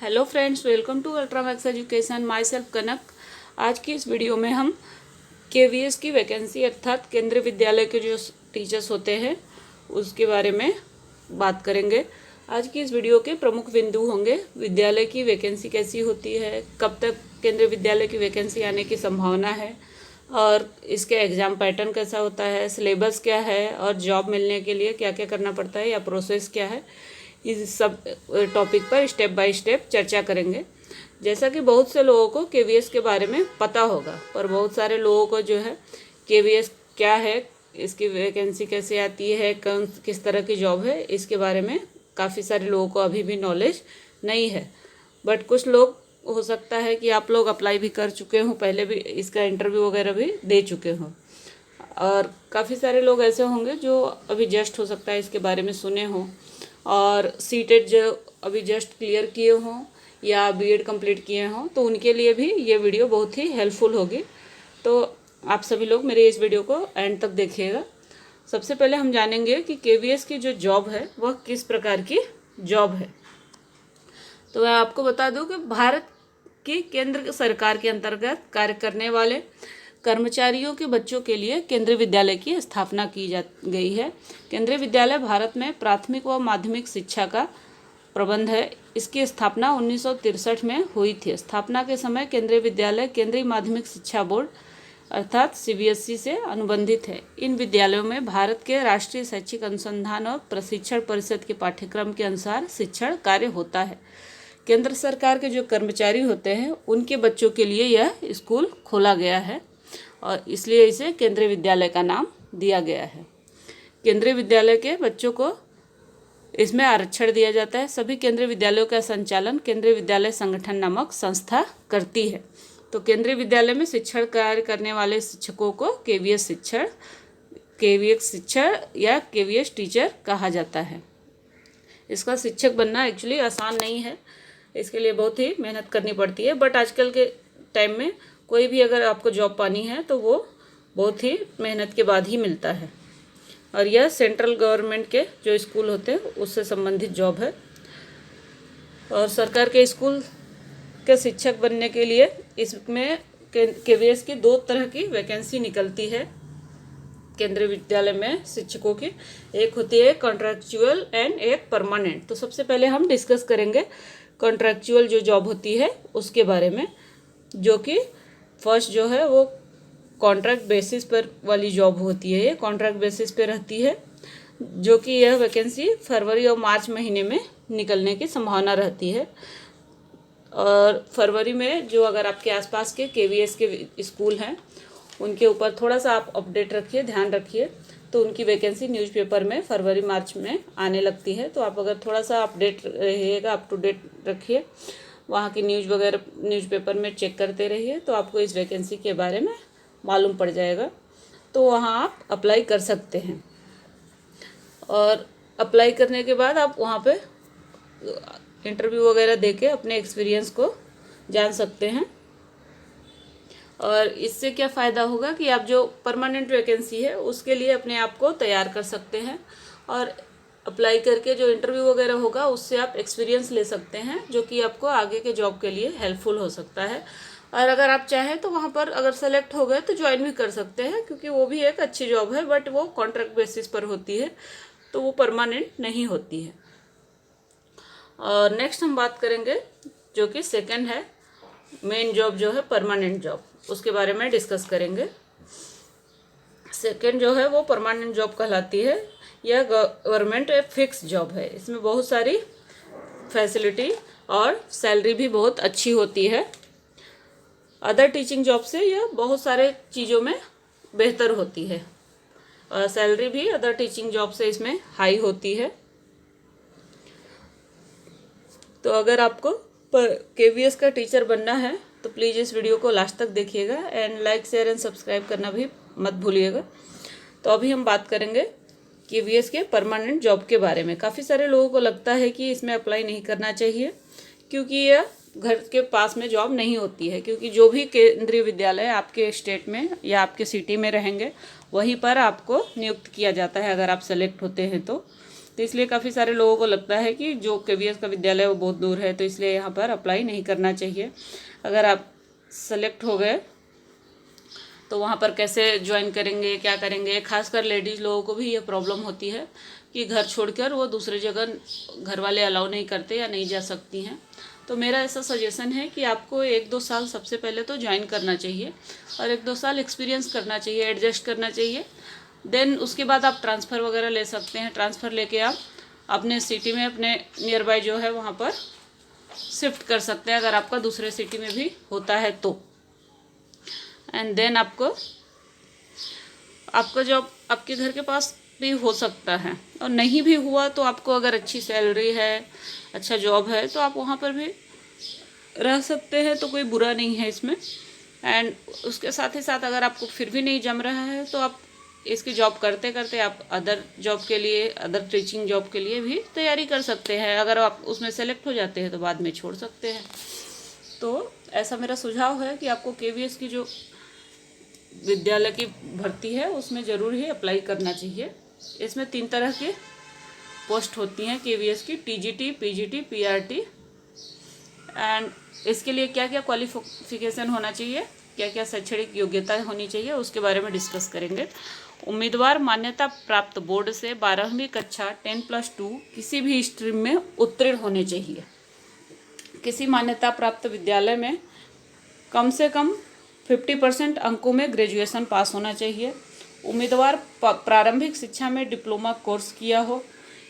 Hello friends, welcome to Ultramax education. Myself Kanak. आज की इस वीडियो में हम केवीएस की वैकेंसी अर्थात केंद्रीय विद्यालय के जो टीचर्स होते हैं उसके बारे में बात करेंगे। आज की इस वीडियो के प्रमुख बिंदु होंगे विद्यालय की वैकेंसी कैसी होती है, कब तक केंद्रीय विद्यालय की वैकेंसी आने की संभावना है, और इसके एग्ज़ाम पैटर्न कैसा होता है, सिलेबस क्या है, और जॉब मिलने के लिए क्या क्या करना पड़ता है या प्रोसेस क्या है। इस सब टॉपिक पर स्टेप बाय स्टेप चर्चा करेंगे। जैसा कि बहुत से लोगों को केवीएस के बारे में पता होगा, पर बहुत सारे लोगों को जो है केवीएस क्या है, इसकी वैकेंसी कैसे आती है, कौन किस तरह की जॉब है, इसके बारे में काफ़ी सारे लोगों को अभी भी नॉलेज नहीं है। बट कुछ लोग, हो सकता है कि आप लोग अप्लाई भी कर चुके हों, पहले भी इसका इंटरव्यू वगैरह भी दे चुके हों, और काफ़ी सारे लोग ऐसे होंगे जो अभी जस्ट हो सकता है इसके बारे में सुने हों, और सीटेट जो अभी जस्ट क्लियर किए हों या बीएड कंप्लीट किए हों, तो उनके लिए भी ये वीडियो बहुत ही हेल्पफुल होगी। तो आप सभी लोग मेरे इस वीडियो को एंड तक देखिएगा। सबसे पहले हम जानेंगे कि केवीएस की जो जॉब है वह किस प्रकार की जॉब है। तो मैं आपको बता दूं कि भारत की केंद्र सरकार के अंतर्गत कार्य करने वाले कर्मचारियों के बच्चों के लिए केंद्रीय विद्यालय की स्थापना की जा गई है। केंद्रीय विद्यालय भारत में प्राथमिक व माध्यमिक शिक्षा का प्रबंध है। इसकी स्थापना 1963 में हुई थी। स्थापना के समय केंद्रीय विद्यालय केंद्रीय माध्यमिक शिक्षा बोर्ड अर्थात सीबीएसई से अनुबंधित है। इन विद्यालयों में भारत के राष्ट्रीय शैक्षिक अनुसंधान और प्रशिक्षण परिषद के पाठ्यक्रम के अनुसार शिक्षण कार्य होता है। केंद्र सरकार के जो कर्मचारी होते हैं उनके बच्चों के लिए यह स्कूल खोला गया है और इसलिए इसे केंद्रीय विद्यालय का नाम दिया गया है। केंद्रीय विद्यालय के बच्चों को इसमें आरक्षण दिया जाता है। सभी केंद्रीय विद्यालयों का संचालन केंद्रीय विद्यालय संगठन नामक संस्था करती है। तो केंद्रीय विद्यालय में शिक्षण कार्य करने वाले शिक्षकों को केवीएस शिक्षक या केवीएस टीचर कहा जाता है। इसका शिक्षक बनना एक्चुअली आसान नहीं है, इसके लिए बहुत ही मेहनत करनी पड़ती है। बट आजकल के टाइम में कोई भी अगर आपको जॉब पानी है तो वो बहुत ही मेहनत के बाद ही मिलता है, और यह सेंट्रल गवर्नमेंट के जो स्कूल होते हैं उससे संबंधित जॉब है। और सरकार के स्कूल के शिक्षक बनने के लिए इसमें केवीएस की दो तरह की वैकेंसी निकलती है केंद्रीय विद्यालय में शिक्षकों की। एक होती है कॉन्ट्रैक्चुअल एंड एक परमानेंट। तो सबसे पहले हम डिस्कस करेंगे कॉन्ट्रैक्चुअल जो जॉब होती है उसके बारे में, जो कि फर्स्ट जो है वो कॉन्ट्रैक्ट बेसिस पर वाली जॉब होती है। ये कॉन्ट्रैक्ट बेसिस पे रहती है, जो कि यह वैकेंसी फरवरी और मार्च महीने में निकलने की संभावना रहती है। और फरवरी में जो अगर आपके आसपास के केवीएस के स्कूल हैं उनके ऊपर थोड़ा सा आप अपडेट रखिए, ध्यान रखिए, तो उनकी वैकेंसी न्यूज़पेपर में फरवरी मार्च में आने लगती है। तो आप अगर थोड़ा सा अपडेट रहिएगा, अप टू डेट रखिए, वहाँ की न्यूज़ वगैरह न्यूज़पेपर में चेक करते रहिए, तो आपको इस वैकेंसी के बारे में मालूम पड़ जाएगा। तो वहाँ आप अप्लाई कर सकते हैं, और अप्लाई करने के बाद आप वहाँ पे इंटरव्यू वगैरह देके अपने एक्सपीरियंस को जान सकते हैं। और इससे क्या फ़ायदा होगा कि आप जो परमानेंट वैकेंसी है उसके लिए अपने आप को तैयार कर सकते हैं, और अप्लाई करके जो इंटरव्यू वगैरह होगा उससे आप एक्सपीरियंस ले सकते हैं, जो कि आपको आगे के जॉब के लिए हेल्पफुल हो सकता है। और अगर आप चाहें तो वहाँ पर अगर सेलेक्ट हो गए तो ज्वाइन भी कर सकते हैं, क्योंकि वो भी एक अच्छी जॉब है, बट वो कॉन्ट्रैक्ट बेसिस पर होती है, तो वो परमानेंट नहीं होती है। और नेक्स्ट हम बात करेंगे जो कि सेकंड है, मेन जॉब जो है परमानेंट जॉब, उसके बारे में डिस्कस करेंगे। सेकंड जो है वो परमानेंट जॉब कहलाती है। यह गवर्नमेंट फिक्स जॉब है। इसमें बहुत सारी फैसिलिटी और सैलरी भी बहुत अच्छी होती है। अदर टीचिंग जॉब से यह बहुत सारे चीज़ों में बेहतर होती है, और सैलरी भी अदर टीचिंग जॉब से इसमें हाई होती है। तो अगर आपको केवीएस का टीचर बनना है तो प्लीज़ इस वीडियो को लास्ट तक देखिएगा, and like share and subscribe करना भी मत भूलिएगा। तो अभी हम बात करेंगे केवीएस के परमानेंट जॉब के बारे में। काफ़ी सारे लोगों को लगता है कि इसमें अप्लाई नहीं करना चाहिए, क्योंकि यह घर के पास में जॉब नहीं होती है, क्योंकि जो भी केंद्रीय विद्यालय आपके स्टेट में या आपके सिटी में रहेंगे वहीं पर आपको नियुक्त किया जाता है अगर आप सेलेक्ट होते हैं तो। तो इसलिए काफ़ी सारे लोगों को लगता है कि जो KVS का विद्यालय है वो बहुत दूर है, तो इसलिए यहाँ पर अप्लाई नहीं करना चाहिए। अगर आप सेलेक्ट हो गए तो वहाँ पर कैसे ज्वाइन करेंगे, क्या करेंगे, खासकर लेडीज़ लोगों को भी ये प्रॉब्लम होती है कि घर छोड़कर वो दूसरी जगह घर वाले अलाउ नहीं करते या नहीं जा सकती हैं। तो मेरा ऐसा सजेशन है कि आपको 1-2 साल सबसे पहले तो ज्वाइन करना चाहिए और 1-2 साल एक्सपीरियंस करना चाहिए, एडजस्ट करना चाहिए। देन उसके बाद आप ट्रांसफ़र वगैरह ले सकते हैं। ट्रांसफ़र लेके आप अपने सिटी में, अपने नियर बाय जो है वहाँ पर शिफ्ट कर सकते हैं, अगर आपका दूसरे सिटी में भी होता है तो। एंड देन आपका जॉब आपके घर के पास भी हो सकता है, और नहीं भी हुआ तो आपको अगर अच्छी सैलरी है, अच्छा जॉब है, तो आप वहाँ पर भी रह सकते हैं, तो कोई बुरा नहीं है इसमें। एंड उसके साथ ही साथ अगर आपको फिर भी नहीं जम रहा है तो आप इसकी जॉब करते करते आप अदर जॉब के लिए, अदर टीचिंग जॉब के लिए भी तैयारी कर सकते हैं। अगर आप उसमें सेलेक्ट हो जाते हैं तो बाद में छोड़ सकते हैं। तो ऐसा मेरा सुझाव है कि आपको KVS की जो विद्यालय की भर्ती है उसमें ज़रूर ही अप्लाई करना चाहिए। इसमें 3 तरह की पोस्ट होती हैं KVS की, TGT, PGT, PRT। एंड इसके लिए क्या क्या क्वालिफिकेशन होना चाहिए, क्या क्या शैक्षणिक योग्यता होनी चाहिए, उसके बारे में डिस्कस करेंगे। उम्मीदवार मान्यता प्राप्त बोर्ड से 12वीं कक्षा 10+2 किसी भी स्ट्रीम में उत्तीर्ण होने चाहिए। किसी मान्यता प्राप्त विद्यालय में कम से कम 50% अंकों में ग्रेजुएशन पास होना चाहिए। उम्मीदवार प्रारंभिक शिक्षा में डिप्लोमा कोर्स किया हो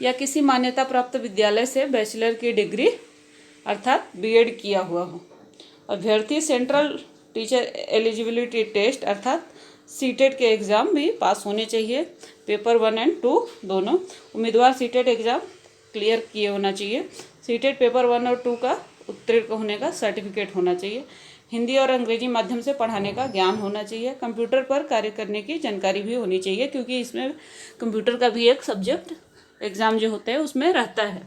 या किसी मान्यता प्राप्त विद्यालय से बैचलर की डिग्री अर्थात BEd किया हुआ हो। अभ्यर्थी सेंट्रल टीचर एलिजिबिलिटी टेस्ट अर्थात CTET के एग्ज़ाम भी पास होने चाहिए, पेपर 1 और 2 दोनों। उम्मीदवार CTET एग्ज़ाम क्लियर किए होना चाहिए। CTET पेपर 1 और 2 का उत्तीर्ण होने का सर्टिफिकेट होना चाहिए। हिंदी और अंग्रेजी माध्यम से पढ़ाने का ज्ञान होना चाहिए। कंप्यूटर पर कार्य करने की जानकारी भी होनी चाहिए, क्योंकि इसमें कंप्यूटर का भी एक सब्जेक्ट एग्ज़ाम जो होते हैं उसमें रहता है।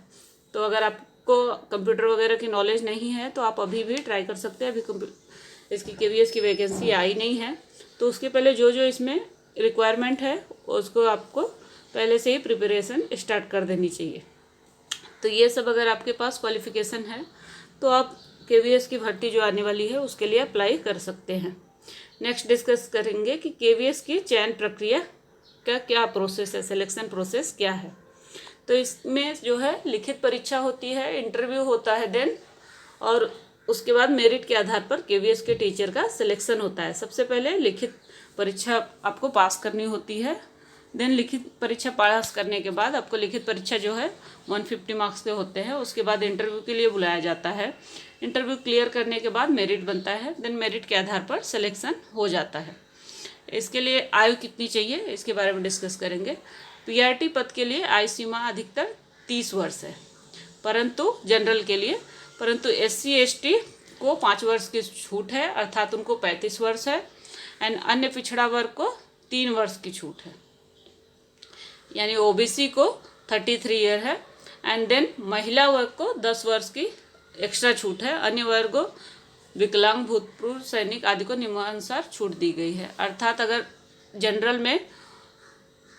तो अगर आपको कंप्यूटर वगैरह की नॉलेज नहीं है तो आप अभी भी ट्राई कर सकते हैं। अभी इसकी KVS की वैकेंसी आई नहीं है, तो उसके पहले जो जो इसमें रिक्वायरमेंट है उसको आपको पहले से ही प्रिपरेशन स्टार्ट कर देनी चाहिए। तो ये सब अगर आपके पास क्वालिफ़िकेशन है तो आप KVS की भर्ती जो आने वाली है उसके लिए अप्लाई कर सकते हैं। नेक्स्ट डिस्कस करेंगे कि KVS की चयन प्रक्रिया का क्या प्रोसेस है, सिलेक्शन प्रोसेस क्या है। तो इसमें जो है लिखित परीक्षा होती है, इंटरव्यू होता है देन, और उसके बाद मेरिट के आधार पर KVS के टीचर का सिलेक्शन होता है। सबसे पहले लिखित परीक्षा आपको पास करनी होती है। देन लिखित परीक्षा पास करने के बाद आपको लिखित परीक्षा जो है 150 मार्क्स के होते हैं। उसके बाद इंटरव्यू के लिए बुलाया जाता है। इंटरव्यू क्लियर करने के बाद मेरिट बनता है। देन मेरिट के आधार पर सिलेक्शन हो जाता है। इसके लिए आयु कितनी चाहिए इसके बारे में डिस्कस करेंगे। PRT पद के लिए आयु सीमा अधिकतर 30 वर्ष है, परंतु जनरल के लिए, परंतु SC ST को 5 वर्ष की छूट है, अर्थात उनको 35 वर्ष है। एंड अन्य पिछड़ा वर्ग को 3 वर्ष की छूट है, यानी OBC को 33 ईयर है। एंड देन महिला वर्ग को 10 वर्ष की एक्स्ट्रा छूट है। अन्य वर्गों, विकलांग, भूतपूर्व सैनिक आदि को नियमानुसार छूट दी गई है। अर्थात अगर जनरल में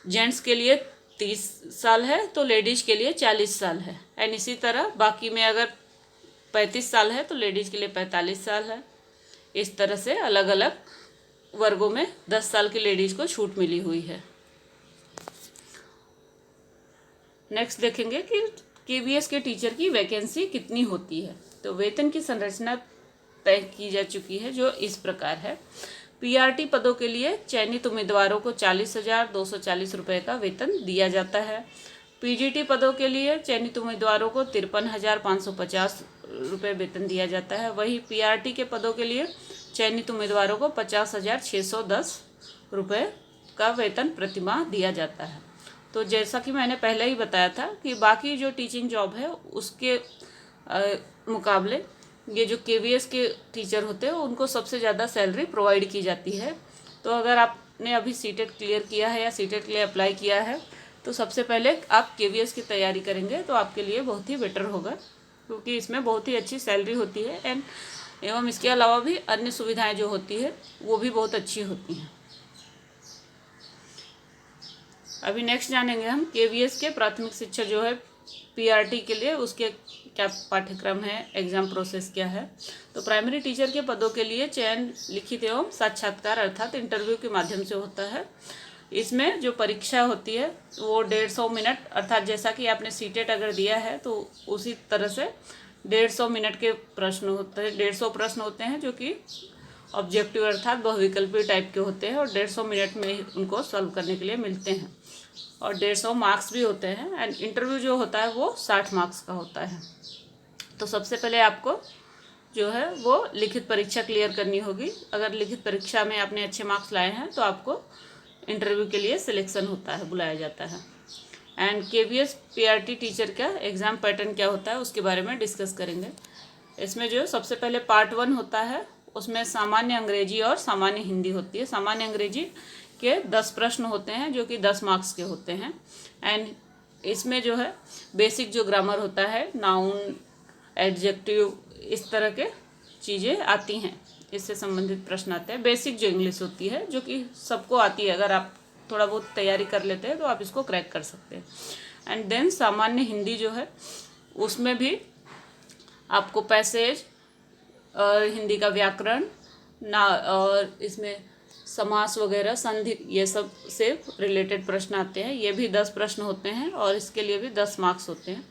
जेंट्स के लिए 30 साल है तो लेडीज़ के लिए 40 साल है। एंड इसी तरह बाकी में अगर 35 साल है तो लेडीज़ के लिए 45 साल है। इस तरह से अलग अलग वर्गों में 10 साल की लेडीज़ को छूट मिली हुई है। नेक्स्ट देखेंगे कि KVS के टीचर की वैकेंसी कितनी होती है। तो वेतन की संरचना तय की जा चुकी है, जो इस प्रकार है। PRT पदों के लिए चयनित उम्मीदवारों को 40,240 रुपये का वेतन दिया जाता है। PGT पदों के लिए चयनित उम्मीदवारों को 53,550 रुपये वेतन दिया जाता है। वही PRT के पदों के लिए चयनित उम्मीदवारों को 50,610 रुपये का वेतन प्रतिमाह दिया जाता है। तो जैसा कि मैंने पहले ही बताया था कि बाकी जो टीचिंग जॉब है उसके मुकाबले ये जो KVS के टीचर होते हैं उनको सबसे ज़्यादा सैलरी प्रोवाइड की जाती है। तो अगर आपने अभी CTET क्लियर किया है या CTET के लिए अप्लाई किया है तो सबसे पहले आप KVS की तैयारी करेंगे तो आपके लिए बहुत ही बेटर होगा, क्योंकि इसमें बहुत ही अच्छी सैलरी होती है। एवं इसके अलावा भी अन्य सुविधाएं जो होती है वो भी बहुत अच्छी होती हैं। अभी नेक्स्ट जानेंगे हम केवीएस के प्राथमिक शिक्षा जो है पीआरटी के लिए, उसके क्या पाठ्यक्रम है, एग्जाम प्रोसेस क्या है। तो प्राइमरी टीचर के पदों के लिए चयन लिखित एवं साक्षात्कार अर्थात इंटरव्यू के माध्यम से होता है। इसमें जो परीक्षा होती है वो 150 मिनट, अर्थात जैसा कि आपने सीटेट अगर दिया है तो उसी तरह से 150 मिनट के प्रश्न होते हैं। 150 प्रश्न होते हैं जो कि ऑब्जेक्टिव अर्थात बहुविकल्पी टाइप के होते हैं और 150 मिनट में ही उनको सॉल्व करने के लिए मिलते हैं और 150 मार्क्स भी होते हैं। एंड इंटरव्यू जो होता है वो 60 मार्क्स का होता है। तो सबसे पहले आपको जो है वो लिखित परीक्षा क्लियर करनी होगी। अगर लिखित परीक्षा में आपने अच्छे मार्क्स लाए हैं तो आपको इंटरव्यू के लिए सिलेक्शन होता है, बुलाया जाता है। एंड केवीएस पीआरटी टीचर का एग्ज़ाम पैटर्न क्या होता है उसके बारे में डिस्कस करेंगे। इसमें जो सबसे पहले पार्ट 1 होता है, उसमें सामान्य अंग्रेजी और सामान्य हिंदी होती है। सामान्य अंग्रेजी के 10 प्रश्न होते हैं जो कि 10 मार्क्स के होते हैं। एंड इसमें जो है बेसिक जो ग्रामर होता है, नाउन, एडजेक्टिव, इस तरह के चीज़ें आती हैं, इससे संबंधित प्रश्न आते हैं। बेसिक जो इंग्लिश होती है जो कि सबको आती है, अगर आप थोड़ा बहुत तैयारी कर लेते हैं तो आप इसको क्रैक कर सकते हैं। एंड देन सामान्य हिंदी जो है उसमें भी आपको पैसेज और हिंदी का व्याकरण ना और इसमें समास वगैरह, संधि, ये सब से रिलेटेड प्रश्न आते हैं। ये भी 10 प्रश्न होते हैं और इसके लिए भी 10 मार्क्स होते हैं।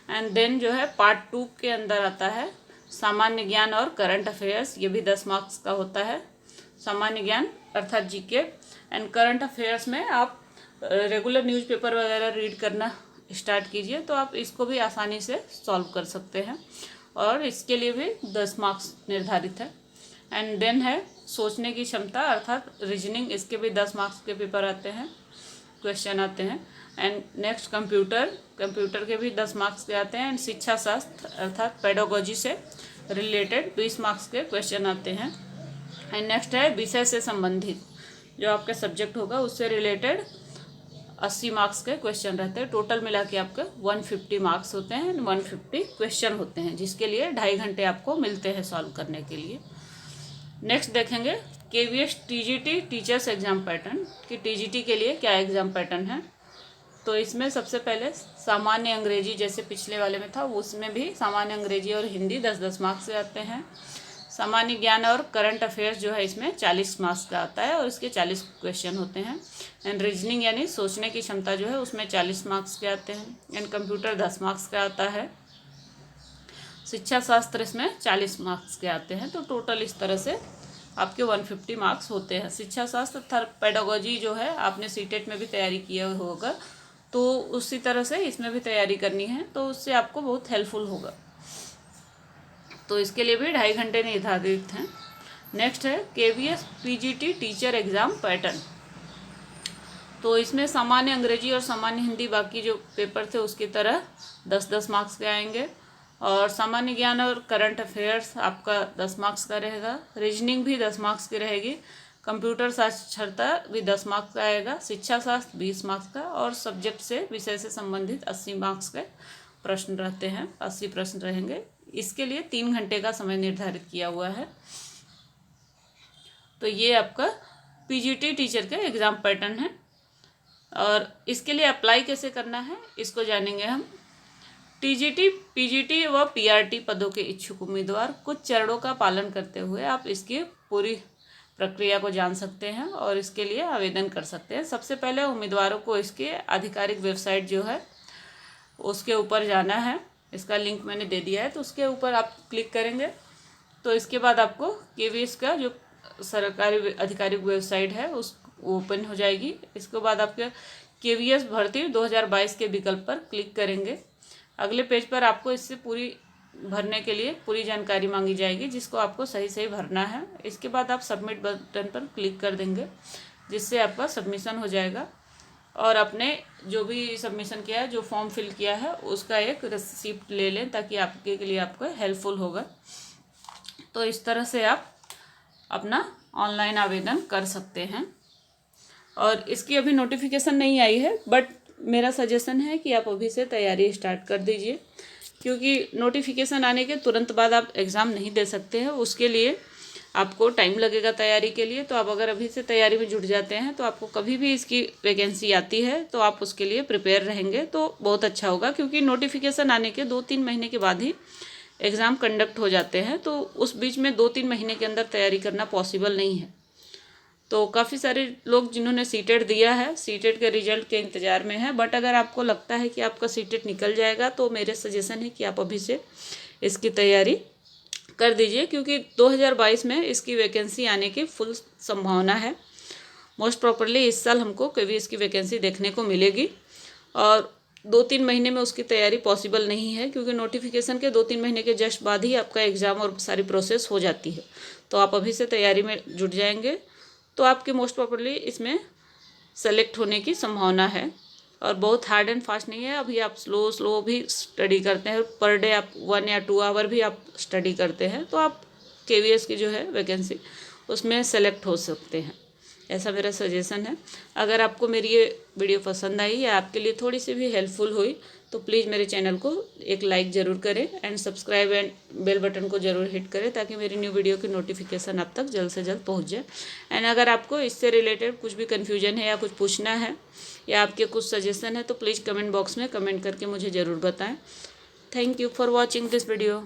एंड देन जो है पार्ट 2 के अंदर आता है सामान्य ज्ञान और करंट अफेयर्स, ये भी 10 मार्क्स का होता है। सामान्य ज्ञान अर्थात जीके एंड करंट अफेयर्स में आप रेगुलर न्यूज़पेपर वगैरह रीड करना स्टार्ट कीजिए तो आप इसको भी आसानी से सॉल्व कर सकते हैं और इसके लिए भी 10 मार्क्स निर्धारित है। एंड देन है सोचने की क्षमता अर्थात रीजनिंग, इसके भी 10 मार्क्स के पेपर आते हैं, क्वेश्चन आते हैं। एंड नेक्स्ट कंप्यूटर के भी 10 मार्क्स के आते हैं। एंड शिक्षा शास्त्र अर्थात पेडागोजी से रिलेटेड 20 मार्क्स के क्वेश्चन आते हैं। एंड नेक्स्ट है विषय से संबंधित, जो आपका सब्जेक्ट होगा उससे रिलेटेड 80 मार्क्स के क्वेश्चन रहते हैं। टोटल मिला के आपके 150 मार्क्स होते हैं, 150 क्वेश्चन होते हैं, जिसके लिए 2.5 घंटे आपको मिलते हैं सॉल्व करने के लिए। नेक्स्ट देखेंगे KVS TGT teachers exam pattern कि टीजीटी के लिए क्या एग्ज़ाम पैटर्न है। तो इसमें सबसे पहले सामान्य अंग्रेजी, जैसे पिछले वाले में था, उसमें भी सामान्य अंग्रेजी और हिंदी 10-10 मार्क्स से आते हैं। सामान्य ज्ञान और करंट अफेयर्स जो है इसमें 40 मार्क्स का आता है और इसके 40 क्वेश्चन होते हैं। एंड रीजनिंग यानी सोचने की क्षमता जो है उसमें 40 मार्क्स के आते हैं। एंड कंप्यूटर 10 मार्क्स का आता है। शिक्षा शास्त्र इसमें 40 मार्क्स के आते हैं। तो टोटल इस तरह से आपके 150 मार्क्स होते हैं। शिक्षा शास्त्र अर्थात पेडागोजी जो है आपने सीटेट में भी तैयारी किया होगा, तो उसी तरह से इसमें भी तैयारी करनी है, तो उससे आपको बहुत हेल्पफुल होगा। तो इसके लिए भी 2.5 घंटे निर्धारित हैं। नेक्स्ट है KVS PGT teacher exam pattern. तो इसमें सामान्य अंग्रेजी और सामान्य हिंदी बाकी जो पेपर थे उसकी तरह 10-10 मार्क्स के आएंगे और सामान्य ज्ञान और करंट अफेयर्स आपका 10 मार्क्स का रहेगा। रीजनिंग भी 10 मार्क्स की रहेगी। कंप्यूटर साक्षरता भी 10 मार्क्स का आएगा। शिक्षा शास्त्र 20 मार्क्स का और सब्जेक्ट से, विषय से संबंधित 80 मार्क्स के प्रश्न रहते हैं, 80 प्रश्न रहेंगे। इसके लिए 3 घंटे का समय निर्धारित किया हुआ है। तो ये आपका पीजीटी टीचर का एग्ज़ाम पैटर्न है और इसके लिए अप्लाई कैसे करना है इसको जानेंगे हम। टीजीटी, पीजीटी व पीआरटी पदों के इच्छुक उम्मीदवार कुछ चरणों का पालन करते हुए आप इसकी पूरी प्रक्रिया को जान सकते हैं और इसके लिए आवेदन कर सकते हैं। सबसे पहले उम्मीदवारों को इसके आधिकारिक वेबसाइट जो है उसके ऊपर जाना है। इसका लिंक मैंने दे दिया है, तो उसके ऊपर आप क्लिक करेंगे तो इसके बाद आपको केवीएस का जो सरकारी आधिकारिक वेबसाइट है उस ओपन हो जाएगी। इसके बाद आपके केवीएस भर्ती 2022 के विकल्प पर क्लिक करेंगे। अगले पेज पर आपको इससे पूरी भरने के लिए पूरी जानकारी मांगी जाएगी, जिसको आपको सही सही भरना है। इसके बाद आप सबमिट बटन पर क्लिक कर देंगे, जिससे आपका सबमिशन हो जाएगा और अपने जो भी सबमिशन किया है, जो फॉर्म फिल किया है, उसका एक रिसिप्ट ले लें ताकि आपके लिए आपको हेल्पफुल होगा। तो इस तरह से आप अपना ऑनलाइन आवेदन कर सकते हैं और इसकी अभी नोटिफिकेशन नहीं आई है, बट मेरा सजेशन है कि आप अभी से तैयारी स्टार्ट कर दीजिए, क्योंकि नोटिफिकेशन आने के तुरंत बाद आप एग्ज़ाम नहीं दे सकते हैं। उसके लिए आपको टाइम लगेगा तैयारी के लिए। तो आप अगर अभी से तैयारी में जुट जाते हैं तो आपको कभी भी इसकी वैकेंसी आती है तो आप उसके लिए प्रिपेयर रहेंगे तो बहुत अच्छा होगा, क्योंकि नोटिफिकेशन आने के 2-3 महीने के बाद ही एग्ज़ाम कंडक्ट हो जाते हैं। तो उस बीच में 2-3 महीने के अंदर तैयारी करना पॉसिबल नहीं है। तो काफ़ी सारे लोग जिन्होंने सीटेट दिया है, सीटेट के रिजल्ट के इंतज़ार में है, बट अगर आपको लगता है कि आपका सीटेट निकल जाएगा तो मेरे सजेशन है कि आप अभी से इसकी तैयारी कर दीजिए, क्योंकि 2022 में इसकी वैकेंसी आने की फुल संभावना है। मोस्ट प्रॉपरली इस साल हमको केवीएस की वैकेंसी देखने को मिलेगी और 2-3 महीने में उसकी तैयारी पॉसिबल नहीं है, क्योंकि नोटिफिकेशन के 2-3 महीने के जस्ट बाद ही आपका एग्ज़ाम और सारी प्रोसेस हो जाती है। तो आप अभी से तैयारी में जुट जाएंगे तो आपके मोस्ट प्रॉपरली इसमें सेलेक्ट होने की संभावना है। और बहुत हार्ड एंड फास्ट नहीं है, अभी आप स्लो भी स्टडी करते हैं, पर डे आप 1 या 2 आवर भी आप स्टडी करते हैं तो आप केवीएस की जो है वैकेंसी उसमें सेलेक्ट हो सकते हैं। ऐसा मेरा सजेशन है। अगर आपको मेरी ये वीडियो पसंद आई या आपके लिए थोड़ी सी भी हेल्पफुल हुई तो प्लीज़ मेरे चैनल को एक लाइक ज़रूर करें and subscribe and bell button को ज़रूर हिट करें, ताकि मेरी न्यू वीडियो की नोटिफिकेशन आप तक जल्द से जल्द पहुंच जाए। एंड अगर आपको इससे रिलेटेड कुछ भी कन्फ्यूजन है या कुछ पूछना है या आपके कुछ सजेशन है तो प्लीज़ कमेंट बॉक्स में कमेंट करके मुझे ज़रूर बताएं। Thank you for watching this video.